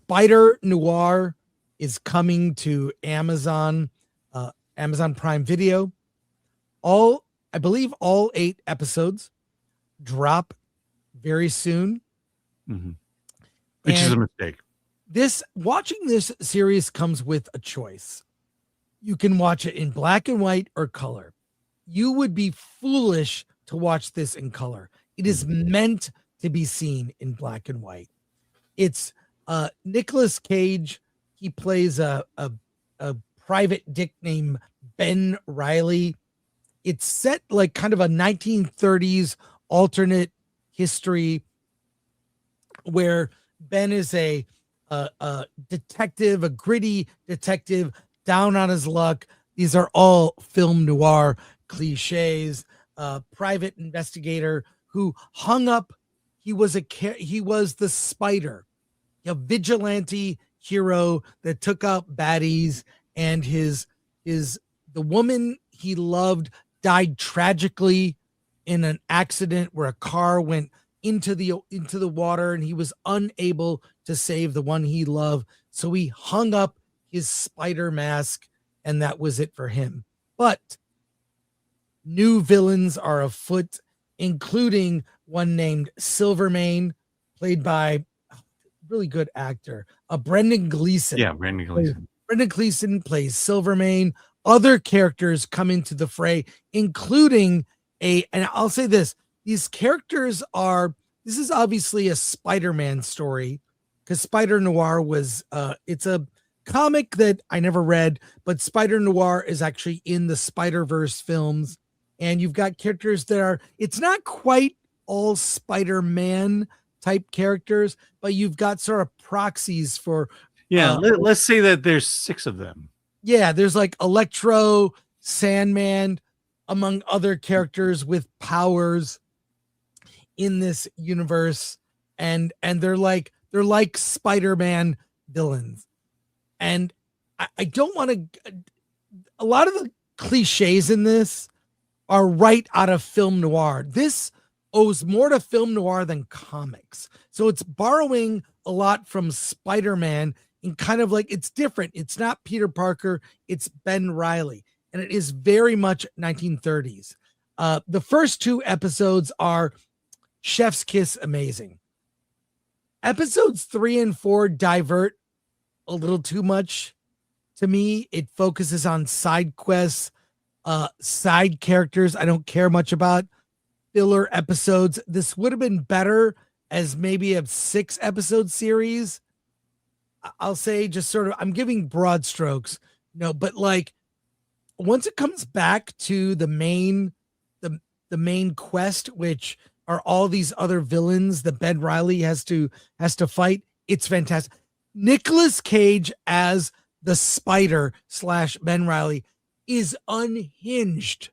Spider-Noir is coming to Amazon, Amazon Prime Video. I believe all 8 episodes drop very soon. Mm-hmm. Which is a mistake. Watching this series comes with a choice. You can watch it in black and white or color. You would be foolish to watch this in color. It is meant to be seen in black and white. It's Nicolas Cage. He plays a private dick named Ben Riley. It's set like kind of a 1930s alternate history where Ben is a detective, a gritty detective, down on his luck. These are all film noir cliches. Private investigator who hung up. He was the Spider, a vigilante hero that took out baddies, and the woman he loved died tragically in an accident where a car went into the water, and he was unable to save the one he loved. So he hung up his spider mask, and that was it for him. But new villains are afoot, including one named Silvermane, played by a really good actor, Brendan Gleeson. Yeah, Brendan Gleeson. Brendan Gleeson plays Silvermane. Other characters come into the fray, including and I'll say this, these characters this is obviously a Spider-Man story, because Spider-Noir was, it's a comic that I never read, but Spider-Noir is actually in the Spider-Verse films. And you've got characters that it's not quite all Spider-Man type characters, but you've got sort of proxies for. Yeah, let's say that there's 6 of them. Yeah, there's like Electro, Sandman, among other characters with powers in this universe, and they're like Spider-Man villains. And I don't want to. A lot of the cliches in this are right out of film noir. This owes more to film noir than comics, so it's borrowing a lot from Spider-Man. And kind of like, it's different. It's not Peter Parker, it's Ben Riley. And it is very much 1930s. The first 2 episodes are chef's kiss amazing. Episodes 3 and 4 divert a little too much to me. It focuses on side quests, side characters I don't care much about, filler episodes. This would have been better as maybe a 6 episode series. I'll say, just sort of, I'm giving broad strokes, but like once it comes back to the main quest, which are all these other villains that Ben Riley has to fight, it's fantastic. Nicolas Cage as the Spider / Ben Riley is unhinged.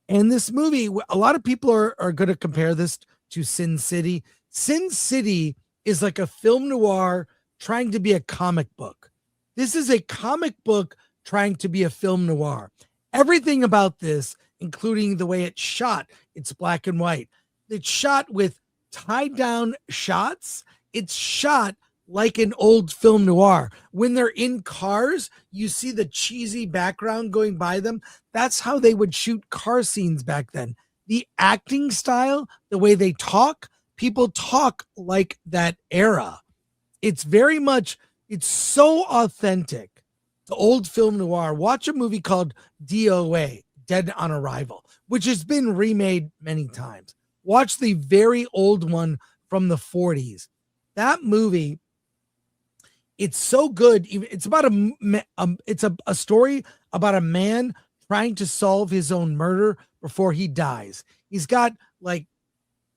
And this movie, a lot of people are going to compare this to Sin City. Sin City is like a film noir trying to be a comic book. This is a comic book trying to be a film noir. Everything about this, including the way it's shot, it's black and white. It's shot with tied down shots. It's shot like an old film noir. When they're in cars, you see the cheesy background going by them. That's how they would shoot car scenes back then. The acting style, the way they talk, people talk like that era. It's very much, it's so authentic to old film noir. Watch a movie called DOA, Dead on Arrival, which has been remade many times. Watch the very old one from the 40s. That movie, it's so good. It's about a story about a man trying to solve his own murder before he dies. He's got like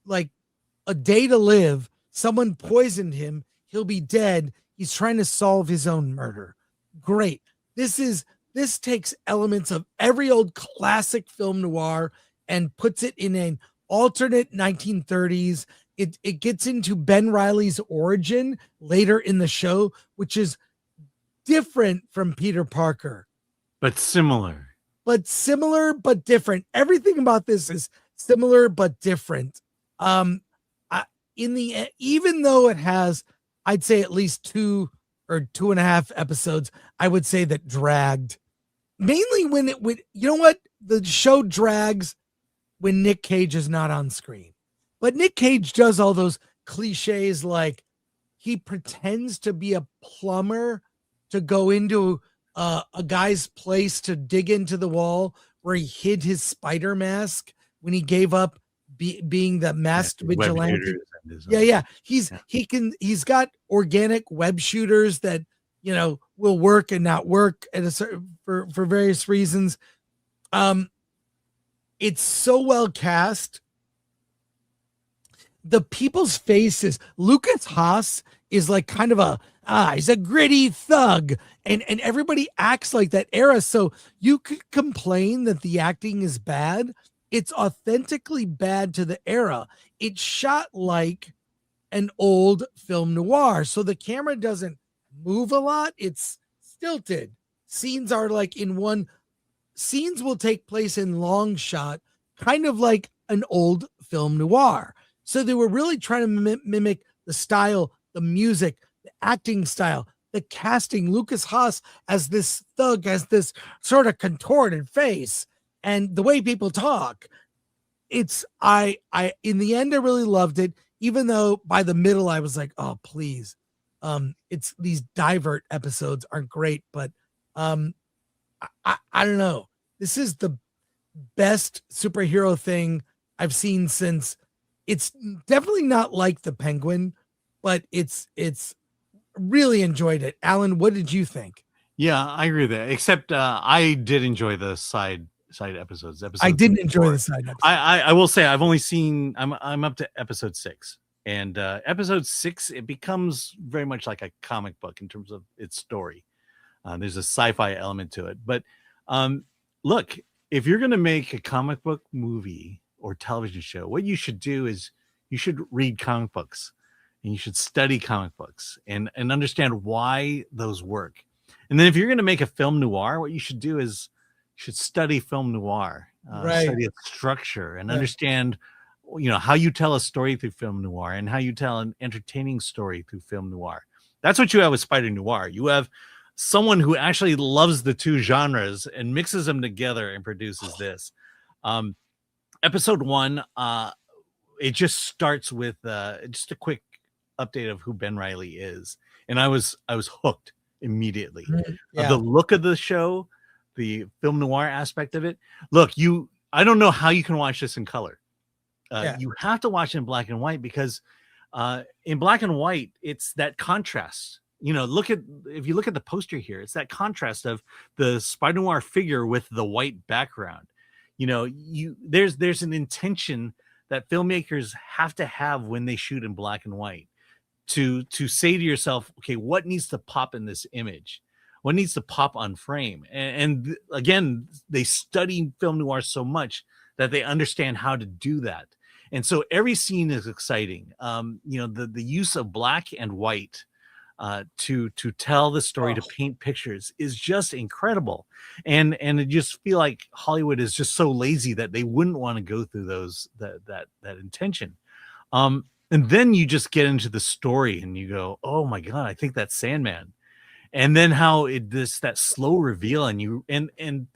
a day to live. Someone poisoned him. He'll be dead. He's trying to solve his own murder. Great. This takes elements of every old classic film noir and puts it in an alternate 1930s. It gets into Ben Riley's origin later in the show, which is different from Peter Parker. But similar. But different. Everything about this is similar but different. In the even though it has, I'd say, at least 2 or 2.5 episodes, I would say, that dragged. Mainly when it would, you know what? The show drags when Nick Cage is not on screen. But Nick Cage does all those cliches, like he pretends to be a plumber to go into a guy's place to dig into the wall where he hid his spider mask when he gave up being the masked vigilante. Yeah. He's got organic web shooters that, will work and not work at a certain, for various reasons. It's so well cast. The people's faces. Lucas Haas is like kind of he's a gritty thug, and everybody acts like that era. So you could complain that the acting is bad. It's authentically bad to the era. It's shot like an old film noir, so the camera doesn't move a lot. It's stilted. Scenes are like scenes will take place in long shot, kind of like an old film noir. So they were really trying to mimic the style, the music, the acting style, the casting. Lucas Haas as this thug, has this sort of contorted face, and the way people talk. It's I in the end I really loved it, even though by the middle I was like, oh please. It's these divert episodes aren't great, but I don't know. This is the best superhero thing I've seen since. It's definitely not like the Penguin, but it's really enjoyed it. Alan, what did you think? Yeah, I agree with that. Except I did enjoy the side episodes. I didn't enjoy the side episodes. I will say I've only seen. I'm up to episode 6, and episode 6 it becomes very much like a comic book in terms of its story. There's a sci-fi element to it, but look, if you're going to make a comic book movie or television show, what you should do is you should read comic books, and you should study comic books and understand why those work. And then if you're going to make a film noir, what you should do is you should study film noir, study its structure, and understand, how you tell a story through film noir and how you tell an entertaining story through film noir. That's what you have with Spider-Noir. You have someone who actually loves the two genres and mixes them together and produces this. Episode 1, it just starts with just a quick update of who Ben Reilly is, and I was hooked immediately. The look of the show, the film noir aspect of it. Look, I don't know how you can watch this in color. You have to watch it in black and white, because in black and white, it's that contrast. If you look at the poster here, it's that contrast of the Spider-Noir figure with the white background. There's an intention that filmmakers have to have when they shoot in black and white, to say to yourself, okay, what needs to pop in this image? What needs to pop on frame? And again, they study film noir so much that they understand how to do that. And so every scene is exciting. The use of black and white to tell the story, to paint pictures, is just incredible. And I just feel like Hollywood is just so lazy that they wouldn't want to go through that intention. And then you just get into the story and you go, oh my God, I think that's Sandman. And then how that slow reveal, and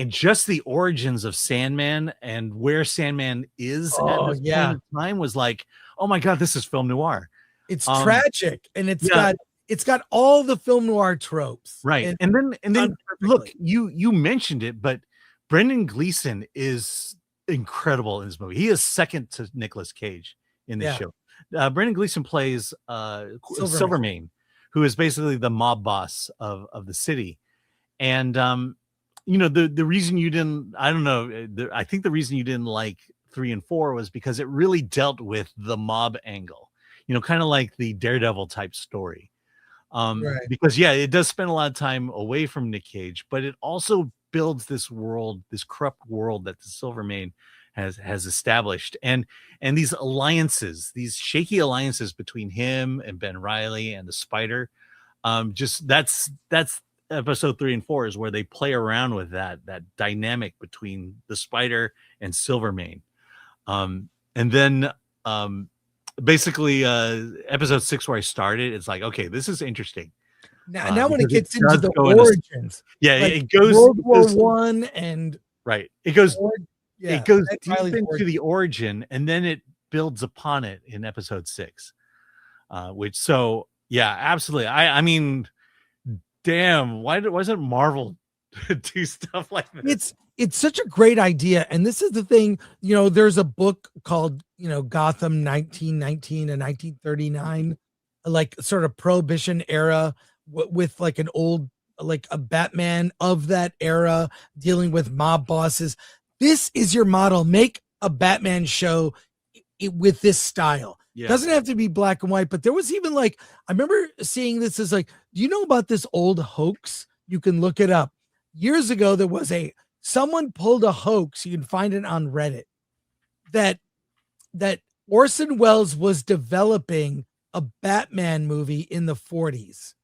just the origins of Sandman and where Sandman is at this point in time was like, oh my God, this is film noir. It's tragic, and it's got all the film noir tropes. Right. And then look, you mentioned it, but Brendan Gleeson is incredible in this movie. He is second to Nicolas Cage in this show. Brendan Gleeson plays Silvermane, who is basically the mob boss of the city. And the reason you didn't, I don't know, I think the reason you didn't like 3 and 4 was because it really dealt with the mob angle, kind of like the Daredevil type story. Because it does spend a lot of time away from Nick Cage, but it also builds this world, this corrupt world that the Silvermane has established, and these alliances, these shaky alliances between him and Ben Reilly and the Spider. That's episode 3 and 4 is where they play around with that dynamic between the Spider and Silvermane. And then basically episode 6, where I started, it's like, okay, this is interesting. Now when it because gets into does the go into origins, yeah, like it goes World it War goes One and right. It goes yeah, it goes Ben deep Reilly's into origin. the origin, and then it builds upon it in episode 6. Which so yeah, absolutely. I mean, damn, why doesn't Marvel do stuff like this? It's such a great idea, and this is the thing. There's a book called Gotham 1919 and 1939, like sort of Prohibition era, with like an old like a Batman of that era dealing with mob bosses. This is your model. Make a Batman show with this style. Yeah. Doesn't have to be black and white, but there was even like I remember seeing this as like, do you know about this old hoax? You can look it up. Years ago, there was someone pulled a hoax. You can find it on Reddit that Orson Welles was developing a Batman movie in the 40s.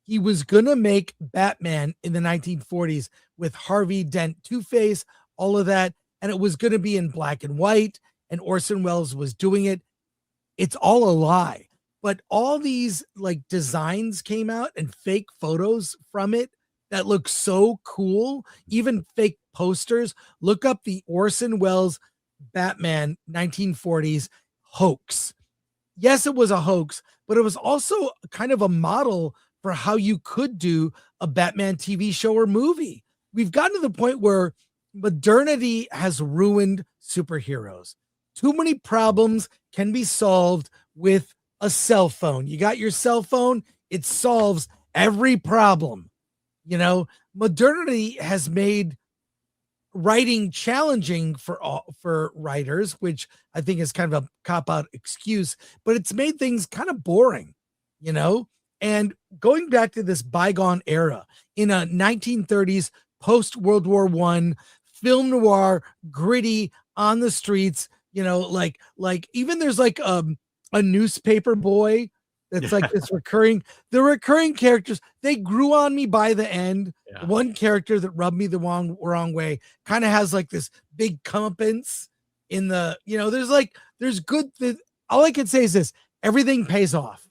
He was gonna make Batman in the 1940s with Harvey Dent, Two-Face, all of that, and it was gonna be in black and white. And Orson Welles was doing it. It's all a lie. But all these like designs came out and fake photos from it that look so cool, even fake posters. Look up the Orson Welles Batman 1940s hoax. Yes, it was a hoax, but it was also kind of a model for how you could do a Batman TV show or movie. We've gotten to the point where modernity has ruined superheroes. Too many problems can be solved with a cell phone. You got your cell phone, it solves every problem. Modernity has made writing challenging for writers, which I think is kind of a cop-out excuse, but it's made things kind of boring, And going back to this bygone era in a 1930s post World War I film noir, gritty on the streets, like even there's like a newspaper boy that's like this the recurring characters, they grew on me by the end. Yeah. One character that rubbed me the wrong way kind of has like this big comeuppance in the, there's good. All I can say is this: everything pays off.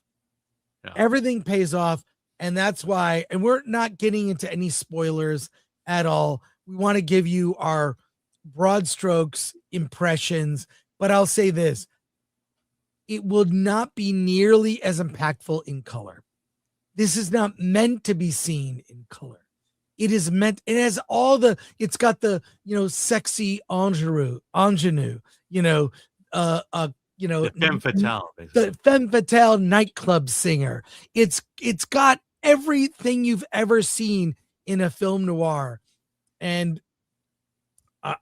Yeah. Everything pays off. And that's why, and we're not getting into any spoilers at all. We want to give you our broad strokes impressions, but I'll say this: it will not be nearly as impactful in color. This is not meant to be seen in color. It has it's got the, sexy ingenue, the femme fatale, basically. the femme fatale nightclub singer. It's got everything you've ever seen in a film noir. And I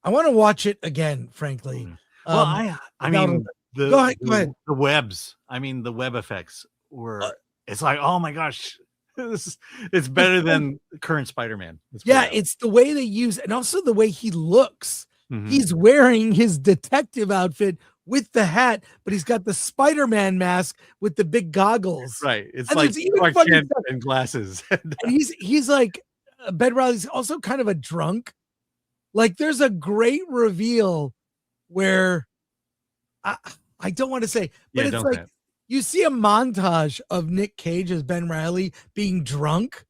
want to watch it again, frankly. Well, I mean, go ahead. The webs. I mean, the web effects were. It's like, oh my gosh, it's better than current Spider-Man. It's the way they use, and also the way he looks. Mm-hmm. He's wearing his detective outfit with the hat, but he's got the Spider-Man mask with the big goggles. Right. It's and like Clark Kent and glasses. And he's like Ben Reilly's also kind of a drunk. Like there's a great reveal where I don't want to say, but it's like you see a montage of Nick Cage as Ben Reilly being drunk.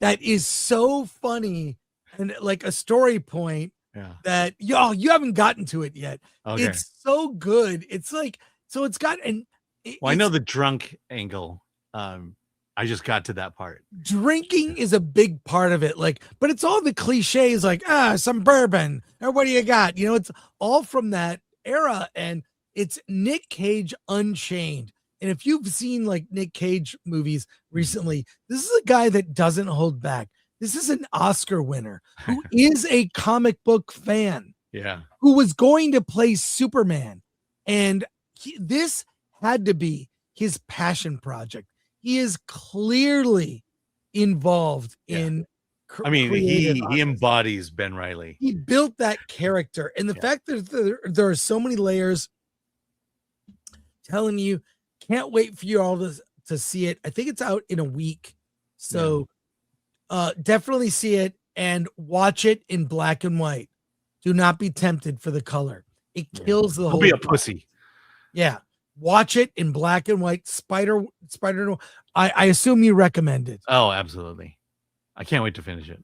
That is so funny and like a story point that you haven't gotten to it yet. Okay. It's so good. It's like, so it's got I know the drunk angle. I just got to that part. Drinking is a big part of it. Like, but it's all the cliches like, some bourbon or what do you got? It's all from that era, and it's Nick Cage unchained. And if you've seen like Nick Cage movies recently, this is a guy that doesn't hold back. This is an Oscar winner who is a comic book fan. Yeah. Who was going to play Superman. And this had to be his passion project. He is clearly involved in he embodies Ben Reilly. He built that character. And the fact that there are so many layers, telling you, can't wait for you all to see it. I think it's out in a week. So definitely see it and watch it in black and white. Do not be tempted for the color. It kills the whole. Don't be a pussy. Yeah. watch it in black and white. Spider-Noir. I assume you recommend it. Oh, absolutely. I can't wait to finish it.